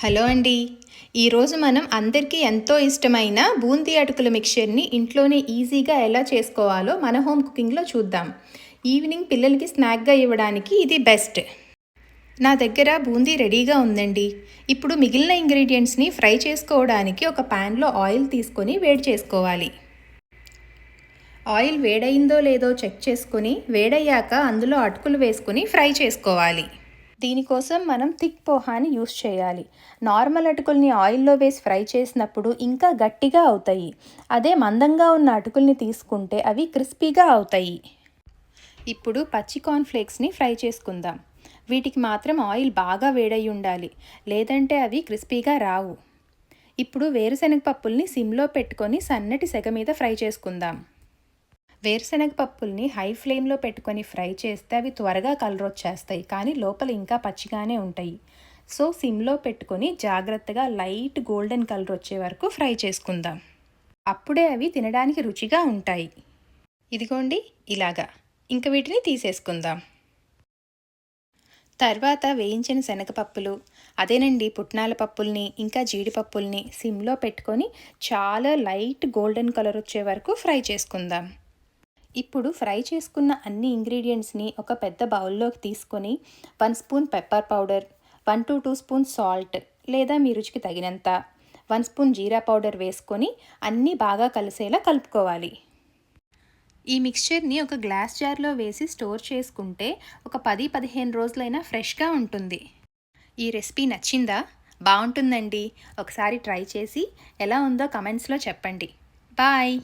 Hello అండి. ఈరోజు మనం అందరికీ ఎంతో ఇష్టమైన బూందీ అటుకుల మిక్చర్ని ఇంట్లోనే ఈజీగా ఎలా చేసుకోవాలో మన హోమ్ కుకింగ్లో చూద్దాం. ఈవినింగ్ పిల్లలకి స్నాక్గా ఇవ్వడానికి ఇది బెస్ట్. నా దగ్గర బూందీ రెడీగా ఉందండి. ఇప్పుడు మిగిలిన ఇంగ్రీడియంట్స్ని ఫ్రై చేసుకోవడానికి ఒక ప్యాన్లో ఆయిల్ తీసుకొని వేడి చేసుకోవాలి. ఆయిల్ వేడయిందో లేదో చెక్ చేసుకొని వేడయ్యాక అందులో అటుకులు వేసుకొని ఫ్రై చేసుకోవాలి. దీనికోసం మనం థిక్ పోహాని యూస్ చేయాలి. నార్మల్ అటుకుల్ని ఆయిల్లో వేసి ఫ్రై చేసినప్పుడు ఇంకా గట్టిగా అవుతాయి. అదే మందంగా ఉన్న అటుకుల్ని తీసుకుంటే అవి క్రిస్పీగా అవుతాయి. ఇప్పుడు పచ్చి కార్న్ఫ్లేక్స్ని ఫ్రై చేసుకుందాం. వీటికి మాత్రం ఆయిల్ బాగా వేడయి ఉండాలి, లేదంటే అవి క్రిస్పీగా రావు. ఇప్పుడు వేరుశనగ పప్పుల్ని సిమ్లో పెట్టుకొని సన్నటి సెగ మీద ఫ్రై చేసుకుందాం. వేరుశనగ పప్పుల్ని హై ఫ్లేమ్లో పెట్టుకొని ఫ్రై చేస్తే అవి త్వరగా కలర్ వచ్చేస్తాయి, కానీ లోపల ఇంకా పచ్చిగానే ఉంటాయి. సో సిమ్లో పెట్టుకొని జాగ్రత్తగా లైట్ గోల్డెన్ కలర్ వచ్చే వరకు ఫ్రై చేసుకుందాం. అప్పుడే అవి తినడానికి రుచిగా ఉంటాయి. ఇదిగోండి ఇలాగా. ఇంక వీటిని తీసేసుకుందాం. తర్వాత వేయించిన శనగపప్పులు, అదేనండి పుట్నాల పప్పుల్ని ఇంకా జీడిపప్పుల్ని సిమ్లో పెట్టుకొని చాలా లైట్ గోల్డెన్ కలర్ వచ్చే వరకు ఫ్రై చేసుకుందాం. ఇప్పుడు ఫ్రై చేసుకున్న అన్ని ఇంగ్రీడియంట్స్ని ఒక పెద్ద బౌల్లోకి తీసుకొని 1 spoon pepper powder, 1 to 2 spoons salt లేదా మీ రుచికి తగినంత, 1 స్పూన్ జీరా పౌడర్ వేసుకొని అన్నీ బాగా కలిసేలా కలుపుకోవాలి. ఈ మిక్స్చర్ని ఒక గ్లాస్ జార్లో వేసి స్టోర్ చేసుకుంటే ఒక 10-15 రోజులైనా ఫ్రెష్గా ఉంటుంది. ఈ రెసిపీ నచ్చిందా? బాగుంటుందండి. ఒకసారి ట్రై చేసి ఎలా ఉందో కమెంట్స్లో చెప్పండి. బాయ్.